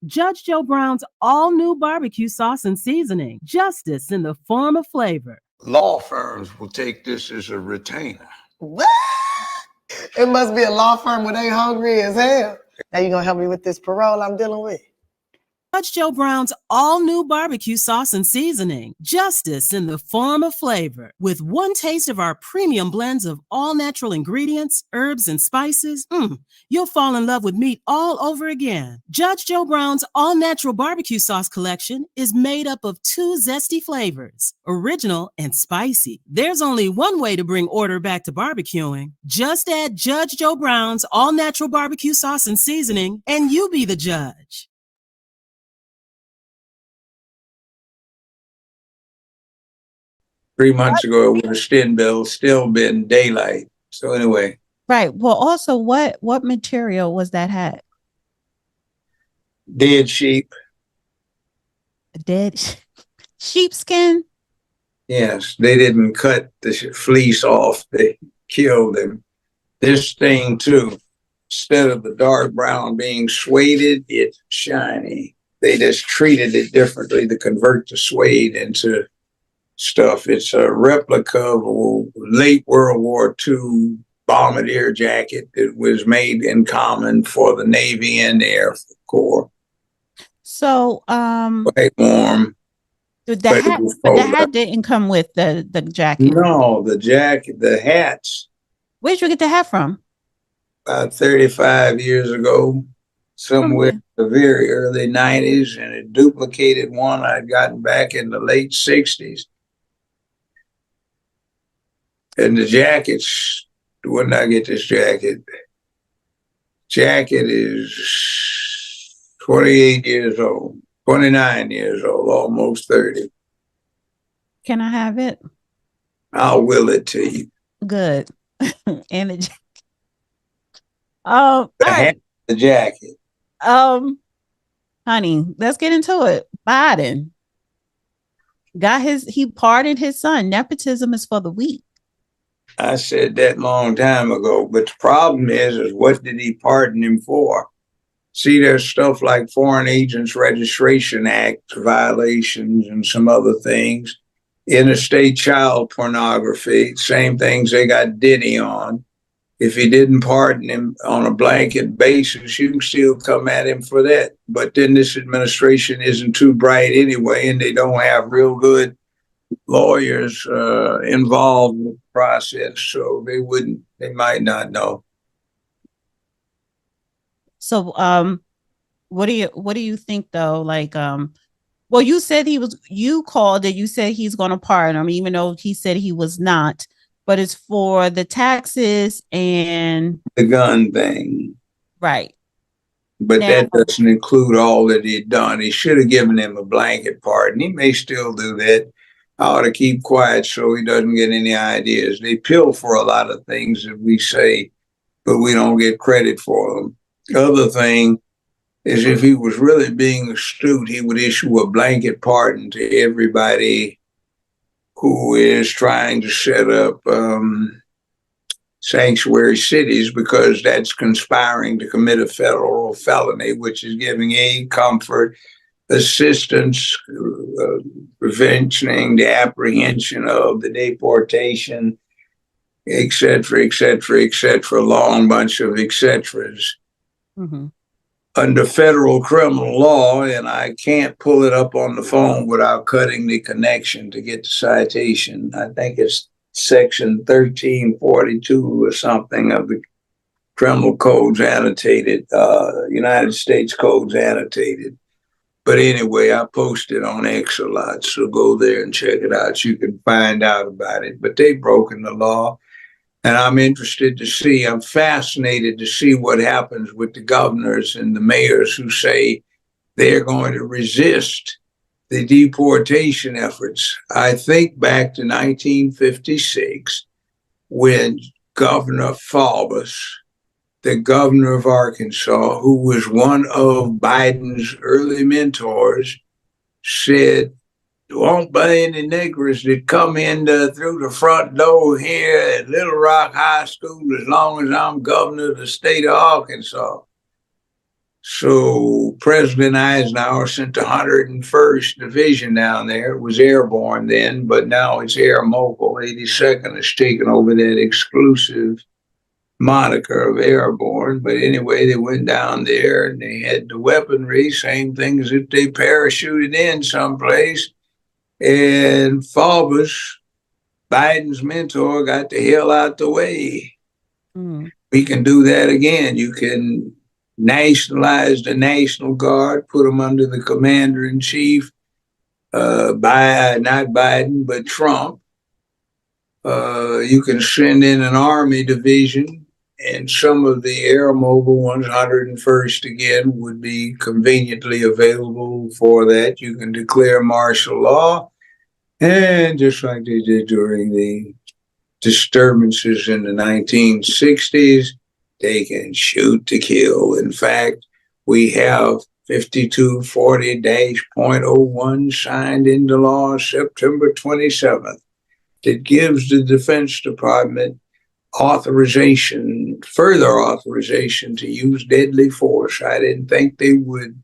Judge Joe Brown's all new barbecue sauce and seasoning. Justice in the form of flavor. Law firms will take this as a retainer. What? It must be a law firm where they hungry as hell. Now you gonna help me with this parole I'm dealing with? Judge Joe Brown's all new barbecue sauce and seasoning. Justice in the form of flavor. With one taste of our premium blends of all natural ingredients, herbs, and spices, you'll fall in love with meat all over again. Judge Joe Brown's all natural barbecue sauce collection is made up of 2 zesty flavors, original and spicy. There's only one way to bring order back to barbecuing. Just add Judge Joe Brown's all natural barbecue sauce and seasoning, and you be the judge. 3 months ago, it would have still been daylight. So anyway. Right. Well, also, what material was that hat? Dead sheep. Dead sheepskin? Yes, they didn't cut the fleece off. They killed him. This thing, too, instead of the dark brown being suede, it's shiny. They just treated it differently to convert the suede into stuff. It's a replica of a late World War II bombardier jacket that was made in common for the Navy and the Air Corps. So, quite warm. The hat didn't come with the jacket. No, the hats. Where'd you get the hat from? About 35 years ago, somewhere in the very early 90s, and it duplicated one I'd gotten back in the late 60s. And the jackets, when did I get this jacket? Jacket is 28 years old, 29 years old, almost 30. Can I have it? I'll will it to you. Good. And the jacket. The jacket. Honey, let's get into it. Biden he pardoned his son. Nepotism is for the weak. I said that long time ago, but the problem is what did he pardon him for? See, there's stuff like Foreign Agents Registration Act violations and some other things. Interstate child pornography, same things they got Diddy on. If he didn't pardon him on a blanket basis, you can still come at him for that. But then this administration isn't too bright anyway, and they don't have real good lawyers involved in the process, so they might not know. So what do you think though? Like well, you said you called it, you said he's gonna pardon him, even though he said he was not, but it's for the taxes and the gun thing. Right. But that doesn't include all that he'd done. He should have given him a blanket pardon. He may still do that. I ought to keep quiet so he doesn't get any ideas. They pill for a lot of things that we say, but we don't get credit for them. The other thing is if he was really being astute, he would issue a blanket pardon to everybody who is trying to set up sanctuary cities, because that's conspiring to commit a federal felony, which is giving aid, comfort, assistance, preventing the apprehension of the deportation, et cetera, et cetera, et cetera, long bunch of et ceteras. Mm-hmm. Under federal criminal law, and I can't pull it up on the phone without cutting the connection to get the citation. I think it's section 1342 or something of the criminal codes annotated, United States codes annotated. But anyway, I posted on X a lot, so go there and check it out. You can find out about it. But they've broken the law, and I'm fascinated to see what happens with the governors and the mayors who say they're going to resist the deportation efforts. I think back to 1956 when Governor Faubus, the governor of Arkansas, who was one of Biden's early mentors, said, "Won't be any niggers that come in through the front door here at Little Rock High School as long as I'm governor of the state of Arkansas." So President Eisenhower sent the 101st Division down there. It was airborne then, but now it's air mobile. 82nd has taken over that exclusive moniker of airborne. But anyway, they went down there and they had the weaponry, same thing as if they parachuted in someplace. And Faubus, Biden's mentor, got the hell out the way. We can do that again. You can nationalize the National Guard, put them under the commander in chief, by not Biden, but Trump. You can send in an army division, and some of the air mobile ones, 101st again, would be conveniently available for that. You can declare martial law, and just like they did during the disturbances in the 1960s, they can shoot to kill. In fact, we have 5240-.01 signed into law September 27th that gives the Defense Department further authorization to use deadly force. I didn't think they would.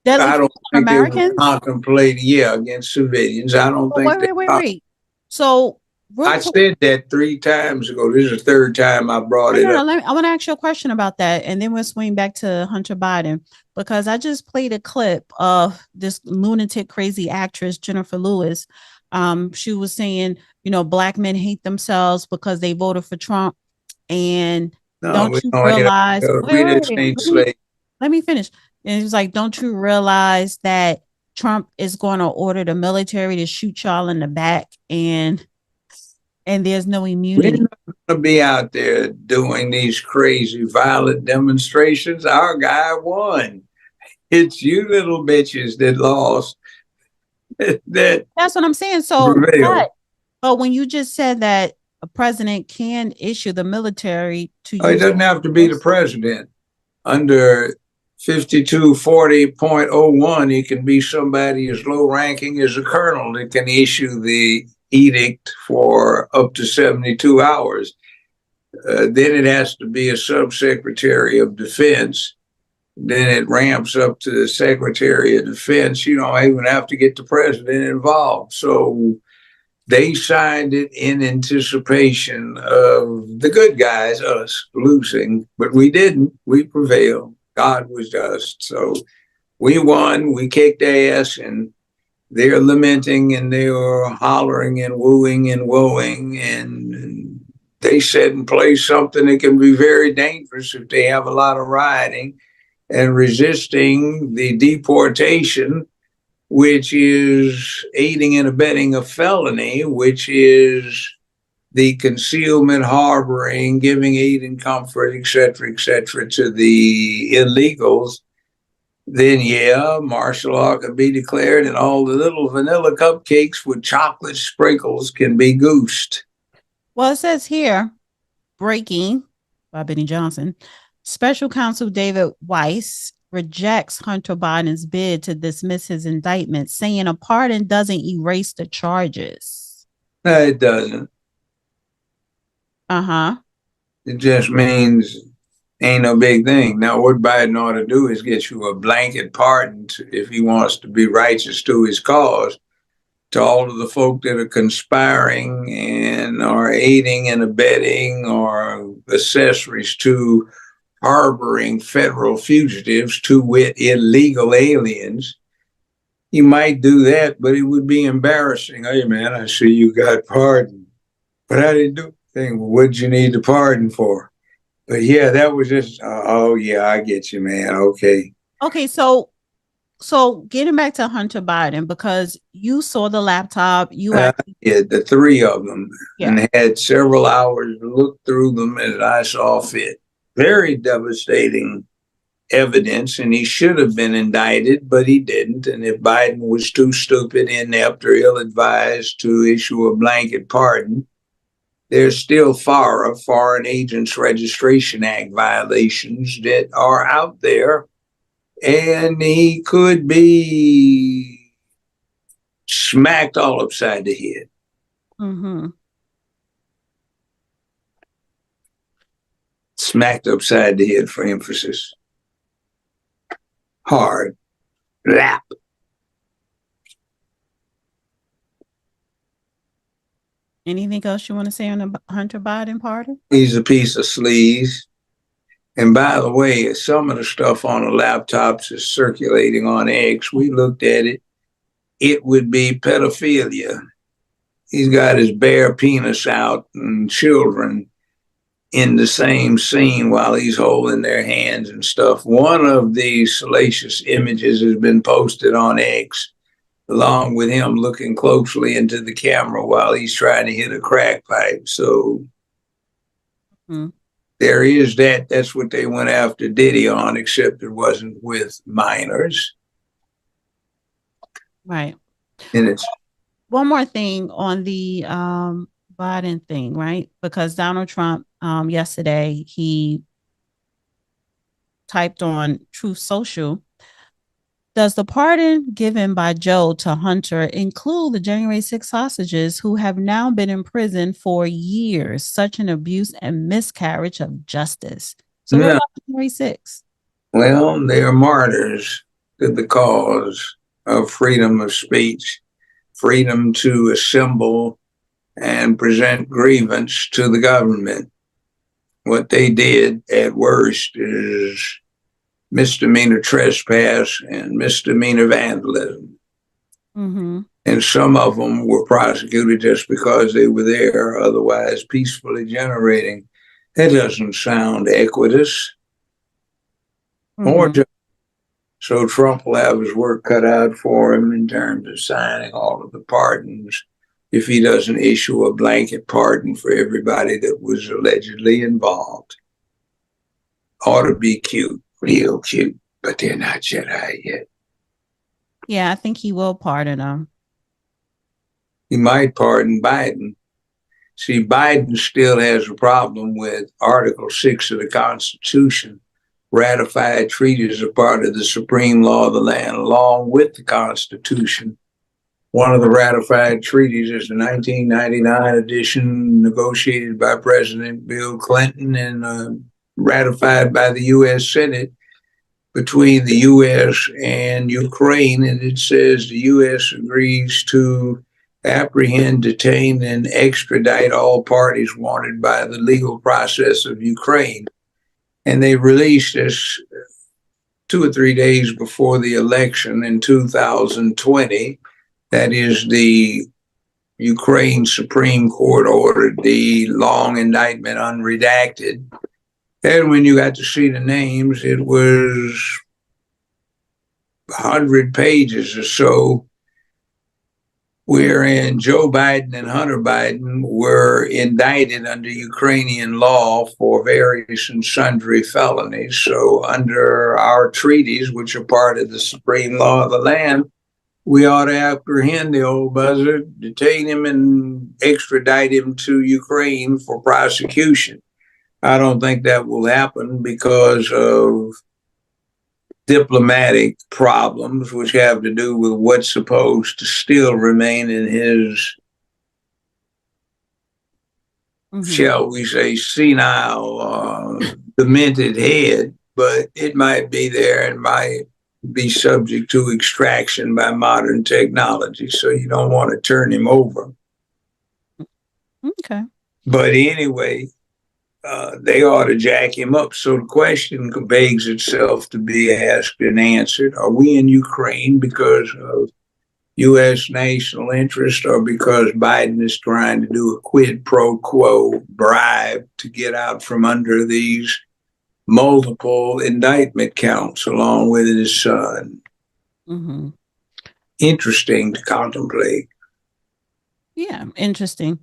I don't think they would contemplate, against civilians. I don't think. Wait. So I said that 3 times ago. This is the 3rd time I brought it up. I want to ask you a question about that, and then we'll swing back to Hunter Biden, because I just played a clip of this lunatic, crazy actress, Jennifer Lewis. She was saying, Black men hate themselves because they voted for Trump. And don't you realize, let me finish. And he was like, don't you realize that Trump is going to order the military to shoot y'all in the back, and there's no immunity? We're not going to be out there doing these crazy violent demonstrations. Our guy won. It's you little bitches that lost. That's what I'm saying. So, but when you just said that a president can issue the military to it doesn't have to be the president. Under 5240.01, it can be somebody as low ranking as a colonel that can issue the edict for up to 72 hours. Then it has to be a subsecretary of defense. Then it ramps up to the secretary of defense. You don't even have to get the president involved. So they signed it in anticipation of the good guys, us, losing, but we didn't. We prevailed. God was just. So we won. We kicked ass, and they're lamenting and they were hollering and wooing and woeing, and they set in place something that can be very dangerous if they have a lot of rioting and resisting the deportation, which is aiding and abetting a felony, which is the concealment, harboring, giving aid and comfort, et cetera, to the illegals. Then, martial law can be declared, and all the little vanilla cupcakes with chocolate sprinkles can be goosed. Well, it says here, breaking by Benny Johnson, Special Counsel David Weiss rejects Hunter Biden's bid to dismiss his indictment, saying a pardon doesn't erase the charges. No, it doesn't. It just means ain't no big thing. Now, what Biden ought to do is get you a blanket pardon if he wants to be righteous to his cause, to all of the folk that are conspiring and are aiding and abetting or accessories to harboring federal fugitives, to wit, illegal aliens. You might do that, but it would be embarrassing. Hey, man, I see you got pardoned, but I didn't do anything. Well, what'd you need the pardon for? But that was just, I get you, man. Okay. So getting back to Hunter Biden, because you saw the laptop, the 3 of them, and had several hours to look through them as I saw fit. Very devastating evidence, and he should have been indicted, but he didn't. And if Biden was too stupid, inept, or ill-advised to issue a blanket pardon, there's still FARA, Foreign Agents Registration Act violations that are out there, and he could be smacked all upside the head. Smacked upside the head, for emphasis. hard lap. Anything else you want to say on the Hunter Biden pardon? He's a piece of sleaze. And by the way, some of the stuff on the laptops is circulating on X. We looked at it. It would be pedophilia. He's got his bare penis out and children in the same scene while he's holding their hands and stuff. One of these salacious images has been posted on X, along with him looking closely into the camera while he's trying to hit a crack pipe. So there is that. That's what they went after Diddy on, except it wasn't with minors. Right. And it's one more thing on the Biden thing, right? Because Donald Trump yesterday, he typed on Truth Social, does the pardon given by Joe to Hunter include the January 6 hostages who have now been in prison for years? Such an abuse and miscarriage of justice. So what about January 6? Well, they are martyrs to the cause of freedom of speech, freedom to assemble and present grievance to the government. What they did at worst is misdemeanor trespass and misdemeanor vandalism. And some of them were prosecuted just because they were there, otherwise peacefully generating. That doesn't sound equitous. Or just, so Trump will have his work cut out for him in terms of signing all of the pardons if he doesn't issue a blanket pardon for everybody that was allegedly involved. Ought to be cute, real cute, but they're not Jedi yet. Yeah, I think he will pardon them. He might pardon Biden. See, Biden still has a problem with Article 6 of the Constitution. Ratified treaties are part of the supreme law of the land, along with the Constitution. One of the ratified treaties is the 1999 edition, negotiated by President Bill Clinton and ratified by the U.S. Senate between the U.S. and Ukraine. And it says the U.S. agrees to apprehend, detain, and extradite all parties wanted by the legal process of Ukraine. And they released this 2 or 3 days before the election in 2020. That is, the Ukraine Supreme Court ordered the long indictment unredacted. And when you got to see the names, it was 100 pages or so, wherein Joe Biden and Hunter Biden were indicted under Ukrainian law for various and sundry felonies. So under our treaties, which are part of the supreme law of the land, we ought to apprehend the old buzzard, detain him, and extradite him to Ukraine for prosecution. I don't think that will happen because of diplomatic problems, which have to do with what's supposed to still remain in his, shall we say, senile, demented head, but it might be there and might be subject to extraction by modern technology. So you don't want to turn him over. Okay. But anyway, they ought to jack him up. So the question begs itself to be asked and answered. Are we in Ukraine because of U.S. national interest or because Biden is trying to do a quid pro quo bribe to get out from under these multiple indictment counts along with his son? Interesting to contemplate. Yeah, interesting.